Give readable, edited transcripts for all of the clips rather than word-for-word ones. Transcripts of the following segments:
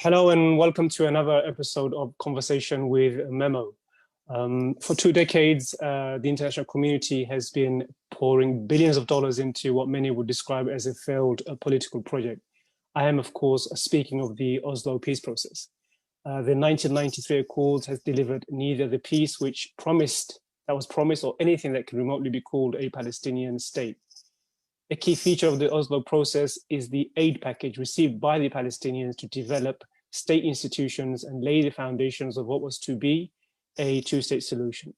Hello and welcome to another episode of Conversation with Memo. For 2 decades, the international community has been pouring billions of dollars into what many would describe as a failed political project. I am, of course, speaking of the Oslo peace process. The 1993 Accords has delivered neither the peace that was promised or anything that can remotely be called a Palestinian state. A key feature of the Oslo process is the aid package received by the Palestinians to develop state institutions and lay the foundations of what was to be a two-state solution.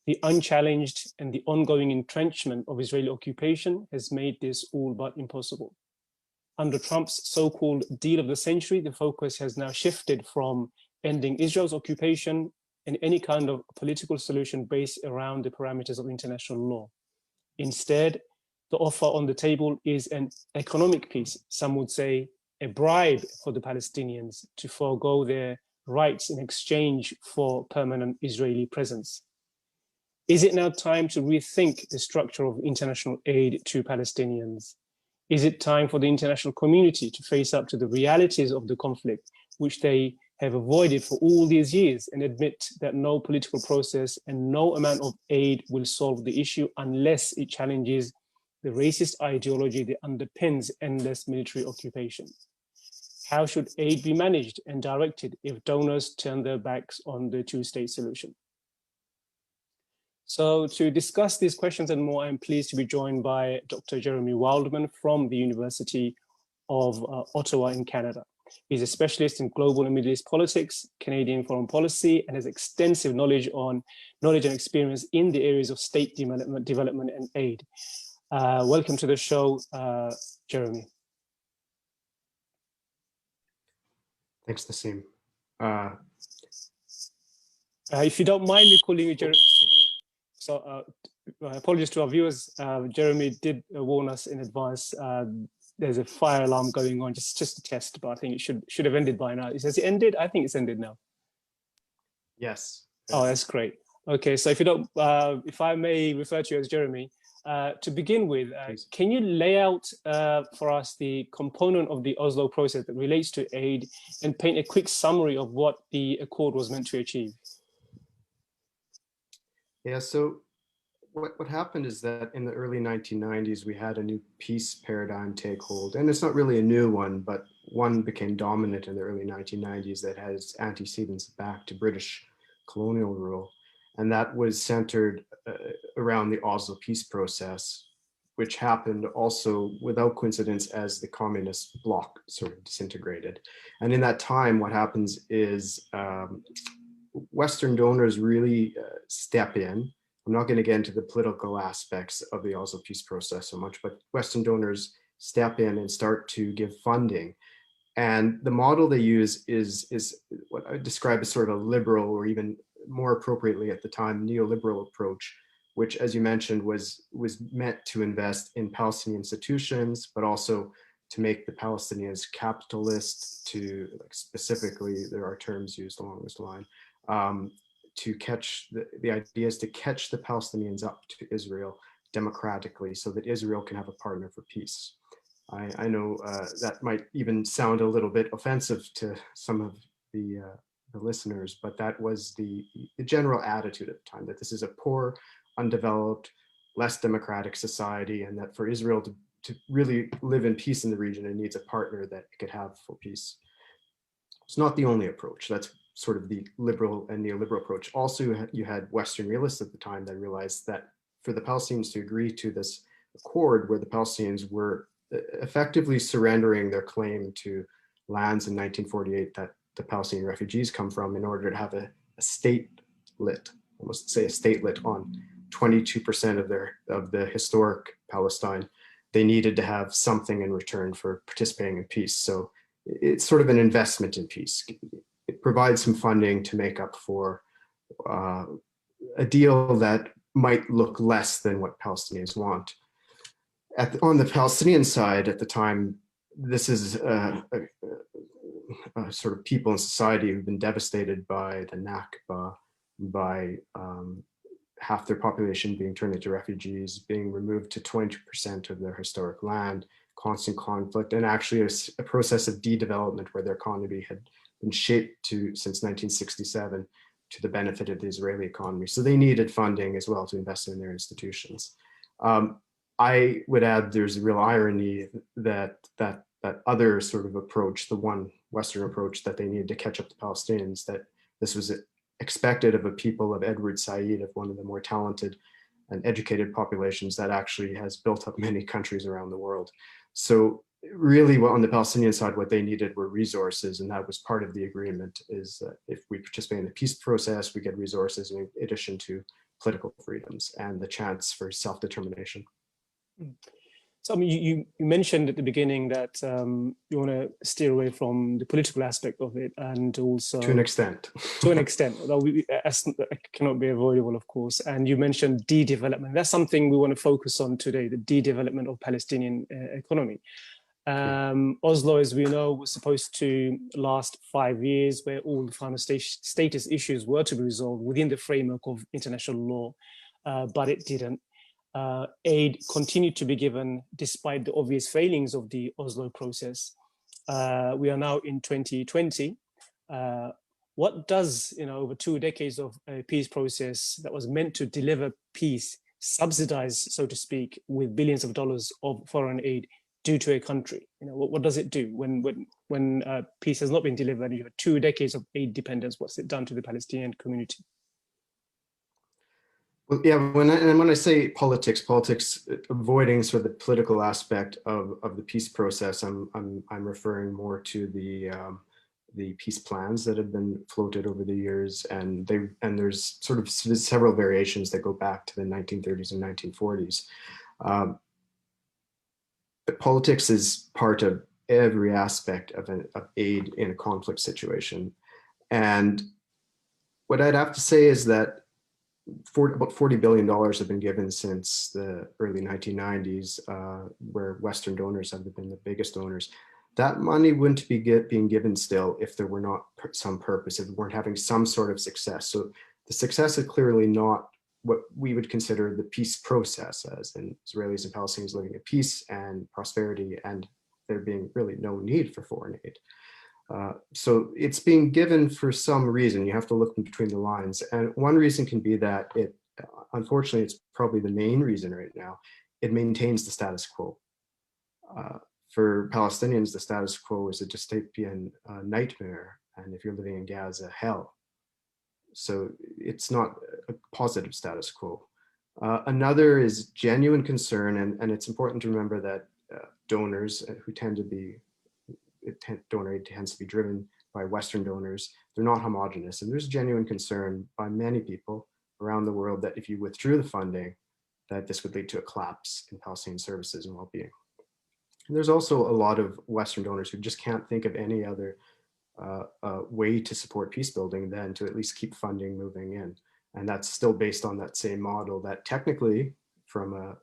The unchallenged and the ongoing entrenchment of Israeli occupation has made this all but impossible. Under Trump's so-called deal of the century, the focus has now shifted from ending Israel's occupation and any kind of political solution based around the parameters of international law. Instead, the offer on the table is an economic peace, some would say a bribe for the Palestinians to forego their rights in exchange for permanent Israeli presence. Is it now time to rethink the structure of international aid to Palestinians? Is it time for the international community to face up to the realities of the conflict, which they have avoided for all these years, and admit that no political process and no amount of aid will solve the issue unless it challenges the racist ideology that underpins endless military occupation? How should aid be managed and directed if donors turn their backs on the two-state solution? So to discuss these questions and more, I'm pleased to be joined by Dr. Jeremy Wildeman from the University of Ottawa in Canada. He's a specialist in global and Middle East politics, Canadian foreign policy, and has extensive knowledge and experience in the areas of state development and aid. Welcome to the show, Jeremy. Thanks, Nassim. If you don't mind me calling you Jeremy, so apologies to our viewers. Jeremy did warn us in advance. There's a fire alarm going on, just a test, but I think it should have ended by now. Has it ended? I think it's ended now. Yes. Oh, that's great. Okay, so if I may refer to you as Jeremy, to begin with, can you lay out for us the component of the Oslo process that relates to aid and paint a quick summary of what the accord was meant to achieve? Yeah, so what happened is that in the early 1990s, we had a new peace paradigm take hold. And it's not really a new one, but one became dominant in the early 1990s that has antecedents back to British colonial rule. And that was centered around the Oslo peace process, which happened also without coincidence as the communist bloc sort of disintegrated. And in that time, what happens is Western donors really step in. I'm not going to get into the political aspects of the Oslo peace process so much, but Western donors step in and start to give funding. And the model they use is what I describe as sort of a liberal, or even more appropriately at the time, neoliberal approach, which, as you mentioned, was meant to invest in Palestinian institutions, but also to make the Palestinians capitalist, to, like, specifically, there are terms used along this line, to catch, the idea is to catch the Palestinians up to Israel democratically so that Israel can have a partner for peace. I know that might even sound a little bit offensive to some of the listeners, but that was the general attitude at the time, that this is a poor, undeveloped, less democratic society, and that for Israel to really live in peace in the region, it needs a partner that it could have for peace. It's not the only approach. That's sort of the liberal and neoliberal approach. Also, you had Western realists at the time that realized that for the Palestinians to agree to this accord, where the Palestinians were effectively surrendering their claim to lands in 1948 that the Palestinian refugees come from, in order to have a statelet, almost say a statelet on 22% of the historic Palestine, they needed to have something in return for participating in peace. So it's sort of an investment in peace. It provides some funding to make up for a deal that might look less than what Palestinians want. On the Palestinian side at the time, this is a sort of people in society who've been devastated by the Nakba, by half their population being turned into refugees, being removed to 20% of their historic land, constant conflict and actually a process of de-development where their economy had been shaped since 1967 to the benefit of the Israeli economy. So they needed funding as well to invest in their institutions. I would add there's a real irony that other sort of approach, the one Western approach that they needed to catch up the Palestinians, that this was expected of a people of Edward Said, of one of the more talented and educated populations that actually has built up many countries around the world. So really on the Palestinian side, what they needed were resources, and that was part of the agreement, is that if we participate in the peace process, we get resources in addition to political freedoms and the chance for self-determination. So I mean, you mentioned at the beginning that you want to steer away from the political aspect of it, and also to an extent. To an extent, although that cannot be avoidable, of course. And you mentioned de-development. That's something we want to focus on today: the de-development of Palestinian economy. Oslo, as we know, was supposed to last 5 years, where all the final status issues were to be resolved within the framework of international law, but it didn't. Aid continued to be given despite the obvious failings of the Oslo process. We are now in 2020. What does, over 2 decades of a peace process that was meant to deliver peace, subsidize, so to speak, with billions of dollars of foreign aid, do to a country? What does it do when peace has not been delivered? You have 2 decades of aid dependence. What's it done to the Palestinian community? Well, yeah, when I say politics, avoiding sort of the political aspect of the peace process, I'm referring more to the peace plans that have been floated over the years, and there's sort of several variations that go back to the 1930s and 1940s. But politics is part of every aspect of aid in a conflict situation, and what I'd have to say is that about $40 billion have been given since the early 1990s, where Western donors have been the biggest donors. That money wouldn't be being given still if there were not some purpose, if we weren't having some sort of success. So the success is clearly not what we would consider the peace process, as in Israelis and Palestinians living in peace and prosperity, and there being really no need for foreign aid. So it's being given for some reason. You have to look in between the lines. And one reason can be that unfortunately, it's probably the main reason right now, it maintains the status quo. For Palestinians, the status quo is a dystopian nightmare. And if you're living in Gaza, hell. So it's not a positive status quo. Another is genuine concern. And it's important to remember that donors who tend to be donor aid tends to be driven by Western donors. They're not homogenous, and there's genuine concern by many people around the world that if you withdrew the funding, that this would lead to a collapse in Palestinian services and well-being. And there's also a lot of Western donors who just can't think of any other way to support peace building than to at least keep funding moving in. And that's still based on that same model that technically, from a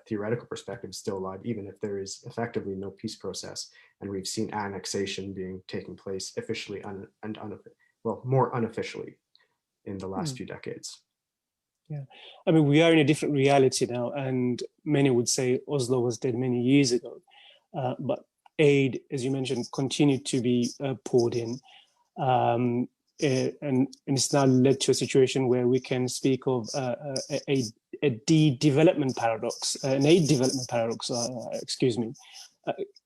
theoretical perspective, is still alive, even if there is effectively no peace process. And we've seen annexation taking place officially more unofficially in the last few decades. Yeah, I mean, we are in a different reality now, and many would say Oslo was dead many years ago. But aid, as you mentioned, continued to be poured in. And it's now led to a situation where we can speak of a de-development paradox, an aid development paradox, excuse me.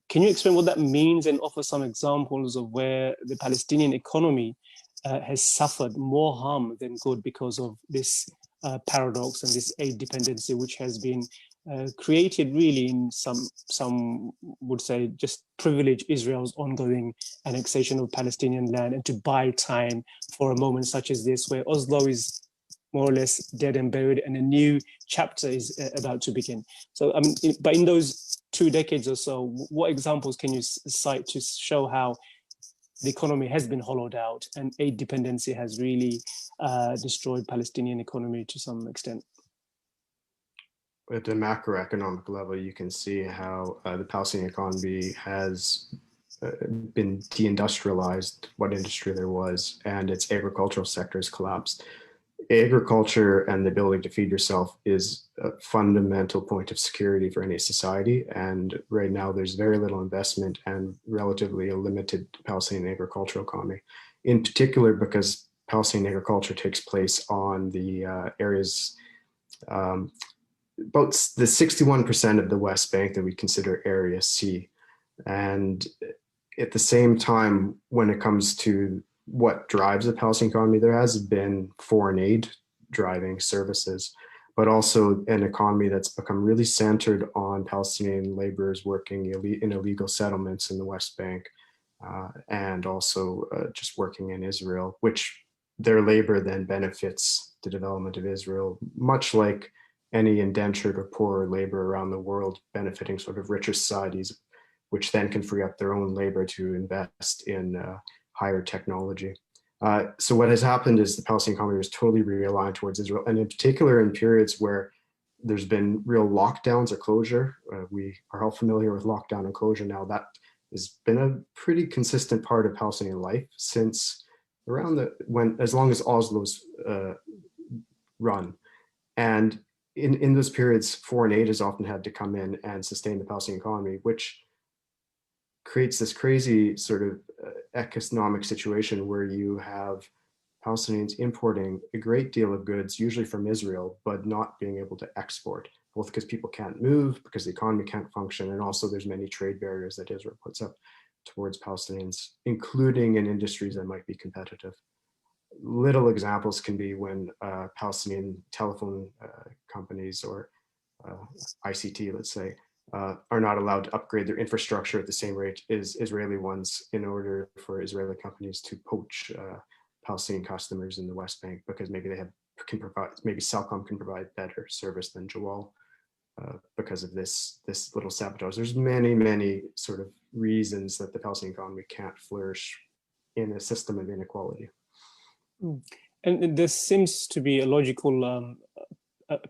Can you explain what that means and offer some examples of where the Palestinian economy has suffered more harm than good because of this paradox and this aid dependency, which has been created really in some would say just privilege Israel's ongoing annexation of Palestinian land and to buy time for a moment such as this, where Oslo is more or less dead and buried and a new chapter is about to begin. So, I mean, but in those 2 decades or so, what examples can you cite to show how the economy has been hollowed out and aid dependency has really destroyed Palestinian economy to some extent? At the macroeconomic level, you can see how the Palestinian economy has been deindustrialized, what industry there was, and its agricultural sector has collapsed. agriculture and the ability to feed yourself is a fundamental point of security for any society. And right now there's very little investment and relatively a limited Palestinian agricultural economy, in particular because Palestinian agriculture takes place on the areas, about the 61% of the West Bank that we consider Area C. And at the same time, when it comes to what drives the Palestinian economy, there has been foreign aid driving services, but also an economy that's become really centered on Palestinian laborers working in illegal settlements in the West Bank, and also just working in Israel, which their labor then benefits the development of Israel, much like any indentured or poorer labor around the world benefiting sort of richer societies, which then can free up their own labor to invest in higher technology. So what has happened is the Palestinian economy was totally realigned towards Israel, and in particular in periods where there's been real lockdowns or closure. We are all familiar with lockdown and closure now. That has been a pretty consistent part of Palestinian life since around as long as Oslo's run. And in those periods, foreign aid has often had to come in and sustain the Palestinian economy, which creates this crazy sort of economic situation where you have Palestinians importing a great deal of goods, usually from Israel, but not being able to export, both because people can't move, because the economy can't function, and also there's many trade barriers that Israel puts up towards Palestinians, including in industries that might be competitive. Little examples can be when Palestinian telephone companies or ICT, let's say, are not allowed to upgrade their infrastructure at the same rate as Israeli ones in order for Israeli companies to poach Palestinian customers in the West Bank, because maybe maybe Cellcom can provide better service than Jawal because of this little sabotage. There's many sort of reasons that the Palestinian economy can't flourish in a system of inequality. And there seems to be a logical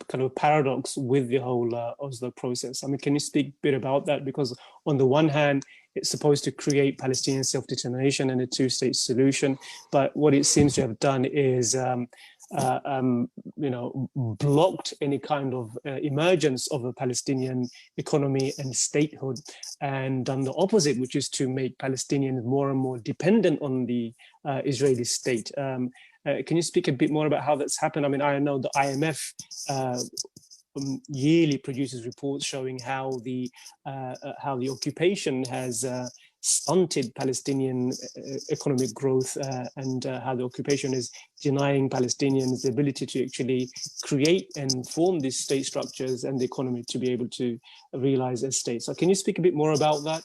kind of paradox with the whole Oslo process. I mean, can you speak a bit about that? Because on the one hand, it's supposed to create Palestinian self-determination and a two-state solution, but what it seems to have done is, blocked any kind of emergence of a Palestinian economy and statehood, and done the opposite, which is to make Palestinians more and more dependent on the Israeli state. Can you speak a bit more about how that's happened? I mean, I know the IMF yearly produces reports showing how the occupation has stunted Palestinian economic growth, and how the occupation is denying Palestinians the ability to actually create and form these state structures and the economy to be able to realize a state. So can you speak a bit more about that?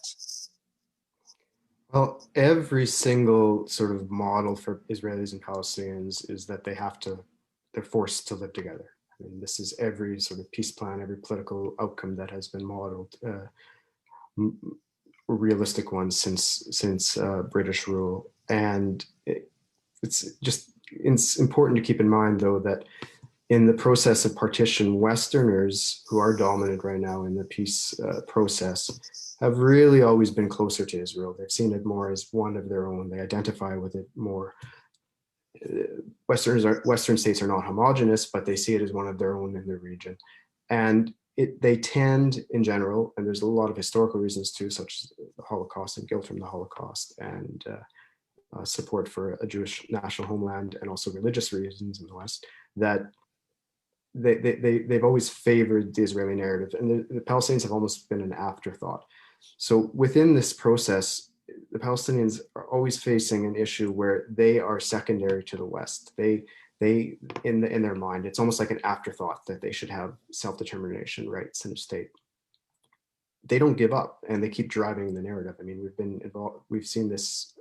Well, every single sort of model for Israelis and Palestinians is that they're forced to live together. I mean, this is every sort of peace plan, every political outcome that has been modeled, realistic ones since British rule. And it's important to keep in mind, though, that in the process of partition, Westerners, who are dominant right now in the peace process, have really always been closer to Israel. They've seen it more as one of their own. They identify with it more. Western states are not homogenous, but they see it as one of their own in their region. And they tend, in general, and there's a lot of historical reasons too, such as the Holocaust and guilt from the Holocaust, and support for a Jewish national homeland, and also religious reasons in the West, that they've always favored the Israeli narrative, and the Palestinians have almost been an afterthought. So within this process, the Palestinians are always facing an issue where they are secondary to the West. They in their mind, it's almost like an afterthought that they should have self-determination rights in a state. They don't give up, and they keep driving the narrative. I mean, we've seen this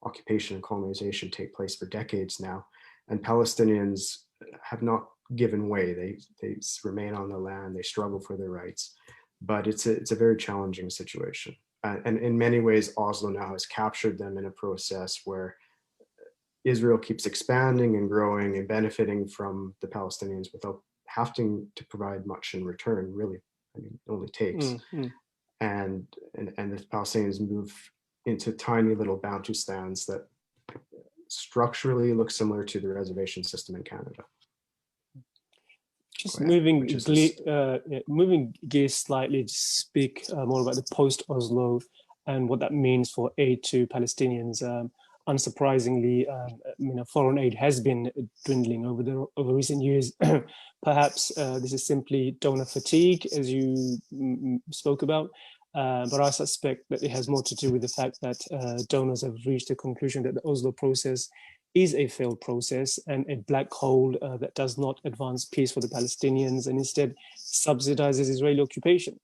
occupation and colonization take place for decades now, and Palestinians have not given way. They remain on the land. They struggle for their rights, but it's a very challenging situation. And in many ways, Oslo now has captured them in a process where Israel keeps expanding and growing and benefiting from the Palestinians without having to provide much in return, really. I mean, it only takes. And the Palestinians move into tiny little Bantustans that structurally looks similar to the reservation system in Canada. Just moving gears slightly to speak more about the post-Oslo and what that means for aid to Palestinians. Unsurprisingly, foreign aid has been dwindling over recent years. Perhaps this is simply donor fatigue, as you spoke about, but I suspect that it has more to do with the fact that donors have reached the conclusion that the Oslo process is a failed process and a black hole that does not advance peace for the Palestinians and instead subsidizes Israeli occupation.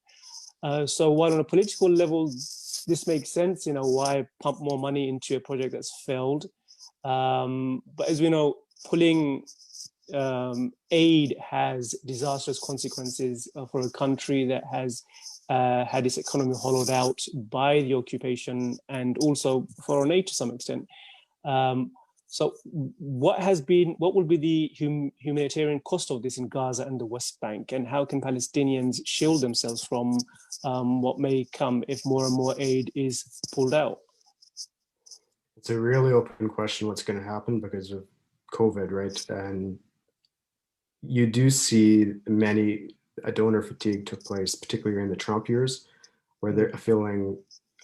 So while on a political level, this makes sense, why pump more money into a project that's failed? But as we know, pulling aid has disastrous consequences for a country that has had its economy hollowed out by the occupation and also foreign aid to some extent. So what will be the humanitarian cost of this in Gaza and the West Bank, and how can Palestinians shield themselves from what may come if more and more aid is pulled out? It's a really open question what's going to happen because of COVID, right? And you do see a donor fatigue took place, particularly in the Trump years, where they're feeling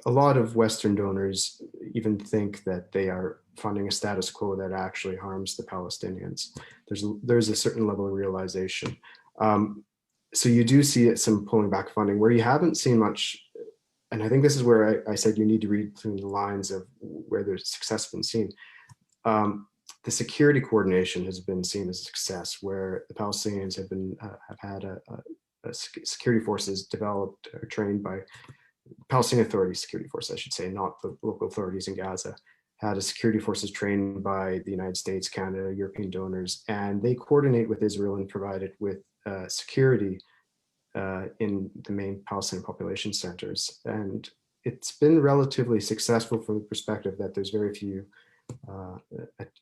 a lot of Western donors even think that they are funding a status quo that actually harms the Palestinians. There's a certain level of realization. So you do see some pulling back funding where you haven't seen much. And I think this is where I said you need to read through the lines of where there's success has been seen. The security coordination has been seen as a success, where the Palestinians have had a security forces developed or trained by Palestinian Authority security force, I should say, not the local authorities in Gaza, had a security forces trained by the United States, Canada, European donors, and they coordinate with Israel and provide it with security in the main Palestinian population centers. And it's been relatively successful from the perspective that there's very few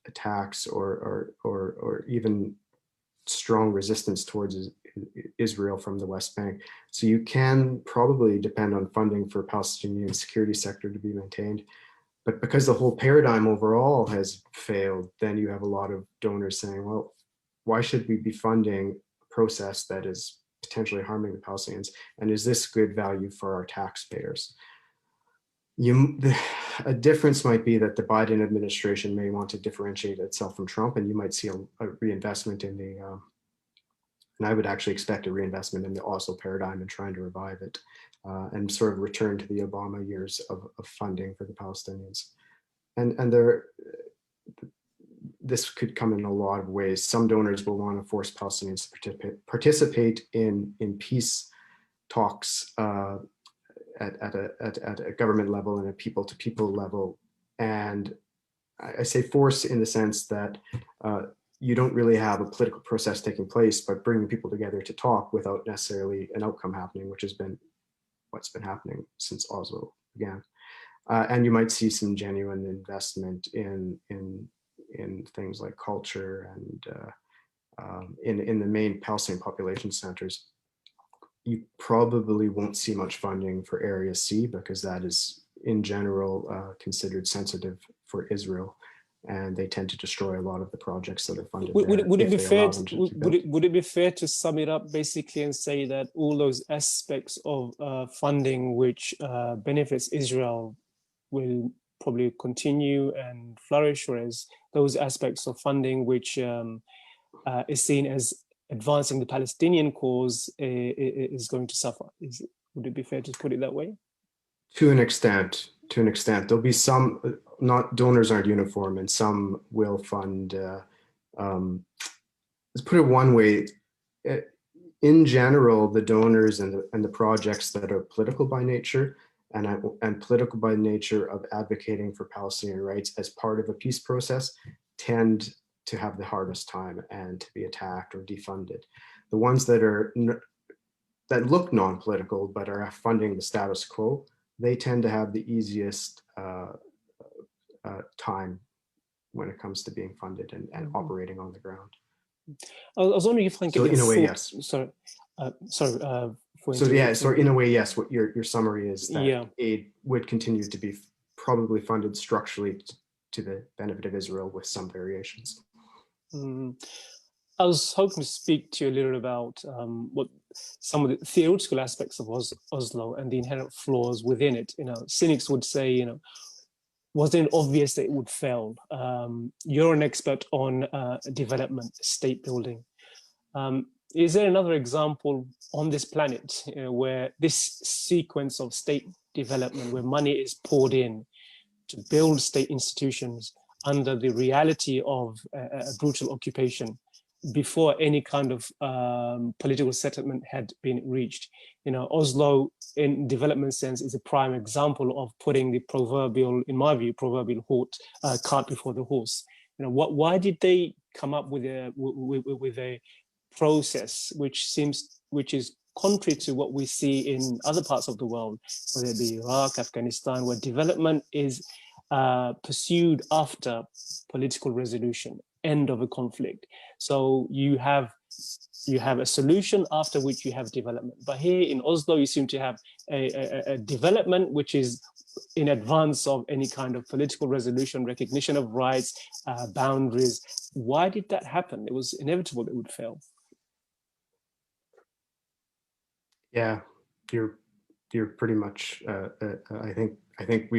attacks or even strong resistance towards Israel from the West Bank. So you can probably depend on funding for Palestinian security sector to be maintained. But because the whole paradigm overall has failed, then you have a lot of donors saying, well, why should we be funding a process that is potentially harming the Palestinians? And is this good value for our taxpayers? A difference might be that the Biden administration may want to differentiate itself from Trump, and you might see a reinvestment in the, and I would actually expect a reinvestment in the Oslo paradigm and trying to revive it and sort of return to the Obama years of funding for the Palestinians. And this could come in a lot of ways. Some donors will want to force Palestinians to participate in peace talks at a government level and a people-to-people level. And I say force in the sense that you don't really have a political process taking place, but bringing people together to talk without necessarily an outcome happening, which has been what's been happening since Oslo began. And you might see some genuine investment in things like culture and in the main Palestinian population centers. You probably won't see much funding for Area C because that is in general considered sensitive for Israel, and they tend to destroy a lot of the projects that are funded. Would it be fair to sum it up basically and say that all those aspects of funding which benefits Israel will probably continue and flourish, whereas those aspects of funding which is seen as advancing the Palestinian cause is going to suffer? Would it be fair to put it that way? To an extent, there'll be some. Not donors aren't uniform, and some will fund. Let's put it one way. In general, the donors and the projects that are political by nature and political by nature of advocating for Palestinian rights as part of a peace process tend to have the hardest time and to be attacked or defunded. The ones that look non-political but are funding the status quo, they tend to have the easiest time when it comes to being funded and operating on the ground. I was wondering if I can get in a way, yes. Sorry. So in a way, yes. What your summary is that aid would continue to be probably funded structurally to the benefit of Israel with some variations. Mm. I was hoping to speak to you a little about what some of the theoretical aspects of Oslo and the inherent flaws within it. Cynics would say, wasn't it obvious that it would fail? You're an expert on development, state building. Is there another example on this planet where this sequence of state development, where money is poured in to build state institutions under the reality of a brutal occupation, before any kind of political settlement had been reached? Oslo, in development sense, is a prime example of putting the proverbial, in my view, cart before the horse. Why did they come up with a process which is contrary to what we see in other parts of the world, whether it be Iraq, Afghanistan, where development is pursued after political resolution, end of a conflict? So you have a solution after which you have development. But here in Oslo, you seem to have a development which is in advance of any kind of political resolution, recognition of rights, boundaries. Why did that happen? It was inevitable it would fail. Yeah, you're pretty much. I think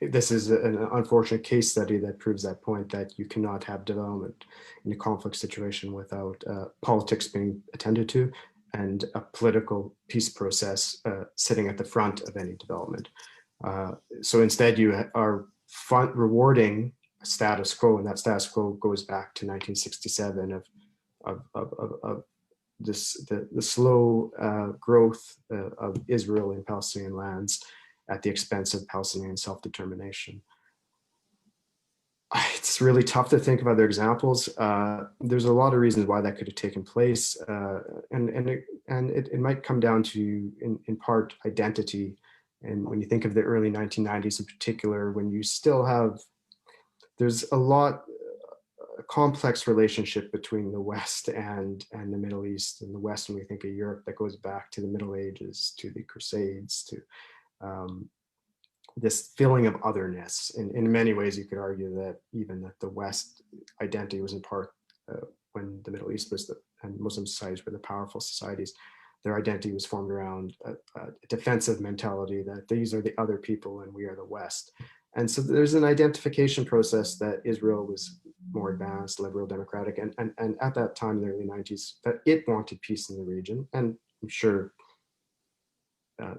this is an unfortunate case study that proves that point, that you cannot have development in a conflict situation without politics being attended to and a political peace process sitting at the front of any development. So instead, you are rewarding a status quo, and that status quo goes back to 1967 of the slow growth of Israel in Palestinian lands at the expense of Palestinian self-determination. It's really tough to think of other examples. There's a lot of reasons why that could have taken place, and it might come down to, in part, identity. And when you think of the early 1990s in particular, when you still have, there's a complex relationship between the West and the Middle East. In the West, when we think of Europe, that goes back to the Middle Ages, to the Crusades, to this feeling of otherness. In many ways, you could argue that even that the West identity was in part, when the Middle East and Muslim societies were the powerful societies, their identity was formed around a defensive mentality that these are the other people and we are the West. And so there's an identification process that Israel was more advanced, liberal, democratic, and at that time in the early 90s, that it wanted peace in the region. And I'm sure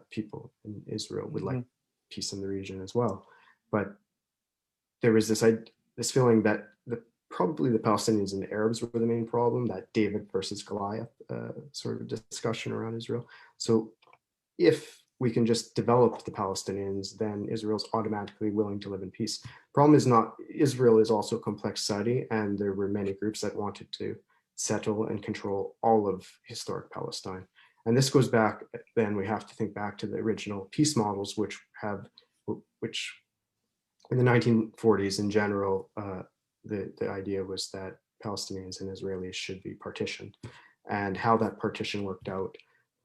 people in Israel would like peace in the region as well. But there was this feeling that probably the Palestinians and the Arabs were the main problem, that David versus Goliath sort of discussion around Israel. So if we can just develop the Palestinians, then Israel's automatically willing to live in peace. Problem is not, Israel is also a complex society, and there were many groups that wanted to settle and control all of historic Palestine. And this goes back, then we have to think back to the original peace models, which in the 1940s in general, the idea was that Palestinians and Israelis should be partitioned. And how that partition worked out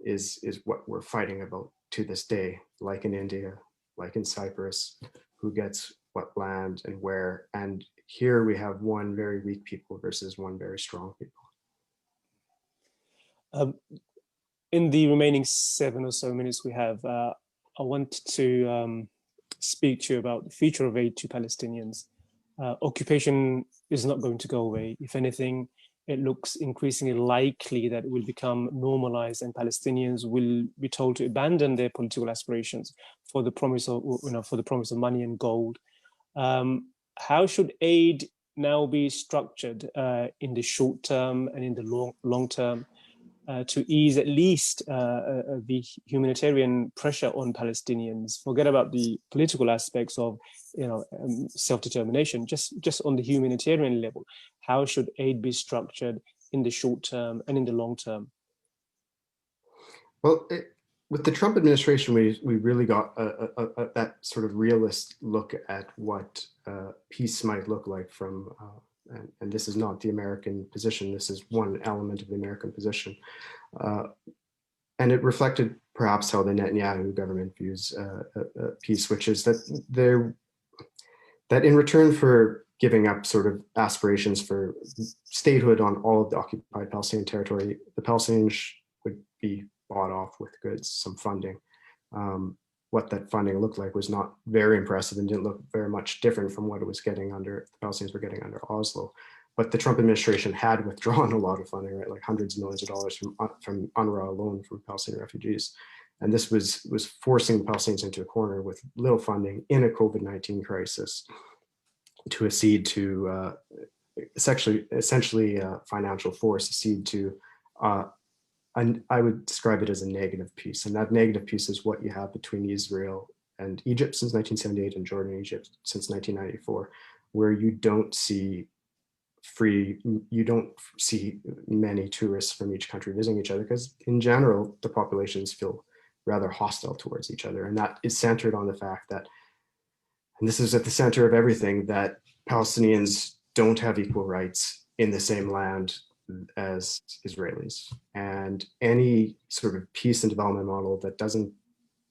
is what we're fighting about to this day, like in India, like in Cyprus, who gets what land and where. And here we have one very weak people versus one very strong people. In the remaining 7 or so minutes we have, I want to speak to you about the future of aid to Palestinians. Occupation is not going to go away. If anything, it looks increasingly likely that it will become normalized, and Palestinians will be told to abandon their political aspirations for the promise of money and gold. How should aid now be structured in the short term and in the long term to ease at least the humanitarian pressure on Palestinians? Forget about the political aspects of self-determination, just on the humanitarian level. How should aid be structured in the short term and in the long term? Well, with the Trump administration, we really got that sort of realist look at what peace might look like from and this is not the American position, this is one element of the American position. And it reflected perhaps how the Netanyahu government views peace, which is that that in return for giving up sort of aspirations for statehood on all of the occupied Palestinian territory, the Palestinians would be bought off with goods, some funding. What that funding looked like was not very impressive and didn't look very much different from what it was getting under, the Palestinians were getting under Oslo. But the Trump administration had withdrawn a lot of funding, right? Like hundreds of millions of dollars from UNRWA alone for Palestinian refugees. And this was forcing the Palestinians into a corner with little funding in a COVID-19 crisis to accede to essentially financial force, accede to, and I would describe it as a negative peace. And that negative peace is what you have between Israel and Egypt since 1978 and Jordan and Egypt since 1994, where you don't see many tourists from each country visiting each other, because in general, the populations feel rather hostile towards each other. And that is centered on the fact that, and this is at the center of everything, that Palestinians don't have equal rights in the same land as Israelis. And any sort of peace and development model that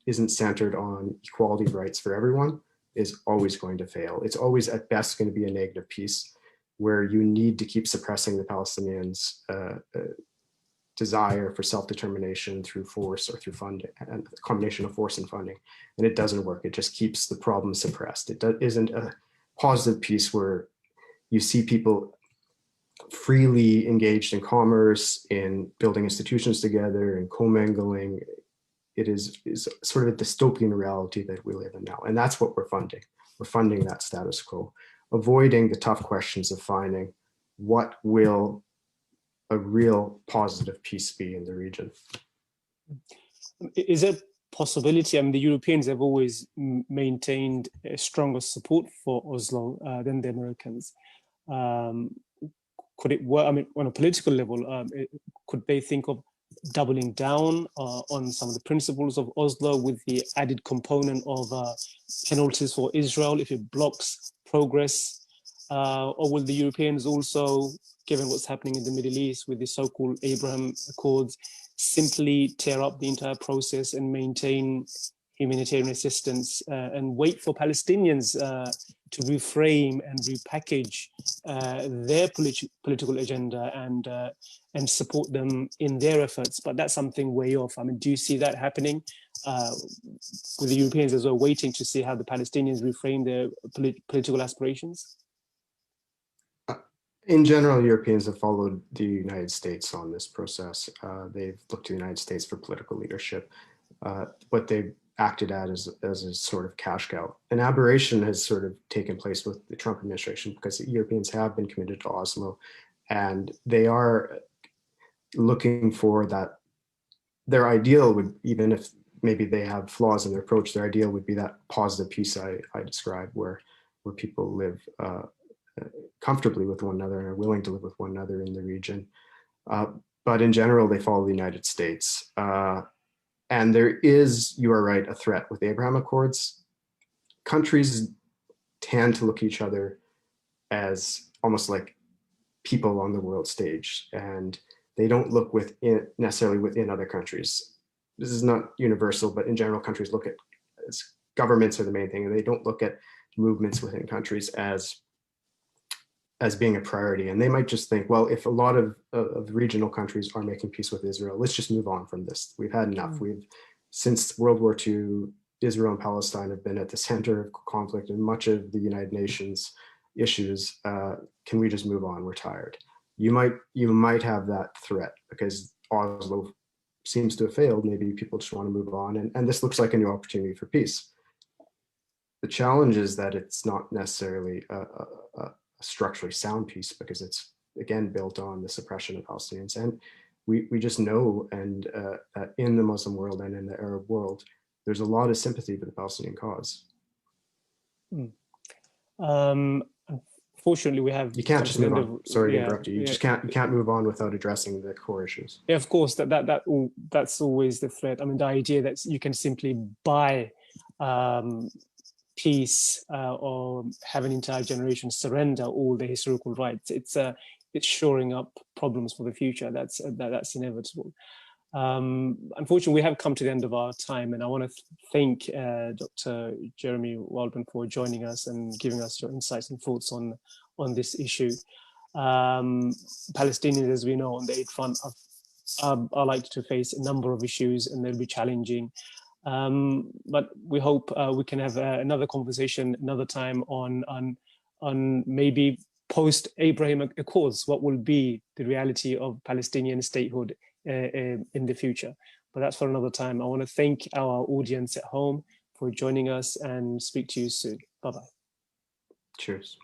isn't centered on equality of rights for everyone is always going to fail. It's always at best going to be a negative peace where you need to keep suppressing the Palestinians' desire for self-determination through force or through funding, and a combination of force and funding. And it doesn't work. It just keeps the problem suppressed. It isn't a positive peace where you see people freely engaged in commerce, in building institutions together, and commingling. It is sort of a dystopian reality that we live in now. And that's what we're funding. We're funding that status quo, avoiding the tough questions of finding what will a real positive peace be in the region. Is there a possibility? I mean, the Europeans have always maintained a stronger support for Oslo than the Americans. Could it work? I mean, on a political level, could they think of doubling down on some of the principles of Oslo with the added component of penalties for Israel if it blocks progress? Or will the Europeans also, given what's happening in the Middle East with the so-called Abraham Accords, simply tear up the entire process and maintain humanitarian assistance and wait for Palestinians to reframe and repackage their political agenda and support them in their efforts? But that's something way off. I mean, do you see that happening with the Europeans as well, waiting to see how the Palestinians reframe their political aspirations? In general, Europeans have followed the United States on this process. They've looked to the United States for political leadership. What they've acted at as a sort of cash cow. An aberration has sort of taken place with the Trump administration because the Europeans have been committed to Oslo, and they are looking for that. Their ideal would, even if maybe they have flaws in their approach, their ideal would be that positive peace I described, where people live comfortably with one another and are willing to live with one another in the region. But in general, they follow the United States. And there is, you are right, a threat with the Abraham Accords. Countries tend to look at each other as almost like people on the world stage, and they don't look necessarily within other countries. This is not universal, but in general, countries look at as governments are the main thing, and they don't look at movements within countries as being a priority. And they might just think, well, if a lot of regional countries are making peace with Israel, let's just move on from this. We've had enough. Since World War II, Israel and Palestine have been at the center of conflict in much of the United Nations issues. Can we just move on? We're tired. You might have that threat because Oslo seems to have failed. Maybe people just want to move on. And this looks like a new opportunity for peace. The challenge is that it's not necessarily a structurally sound peace, because it's again built on the suppression of Palestinians. And we just know that in the Muslim world and in the Arab world, there's a lot of sympathy for the Palestinian cause. Fortunately, we have. You can't just move on. Sorry to interrupt you. You can't move on without addressing the core issues. Yeah, of course. That's always the threat. I mean, the idea that you can simply buy peace or have an entire generation surrender all the historical rights. It's shoring up problems for the future. That's inevitable. Unfortunately, we have come to the end of our time, and I want to thank Dr. Jeremy Wildeman for joining us and giving us your insights and thoughts on this issue. Palestinians, as we know, on the aid front are likely to face a number of issues, and they'll be challenging. But we hope we can have another conversation another time on maybe post-Abraham Accords, what will be the reality of Palestinian statehood in the future. But that's for another time. I want to thank our audience at home for joining us and speak to you soon. Bye-bye. Cheers.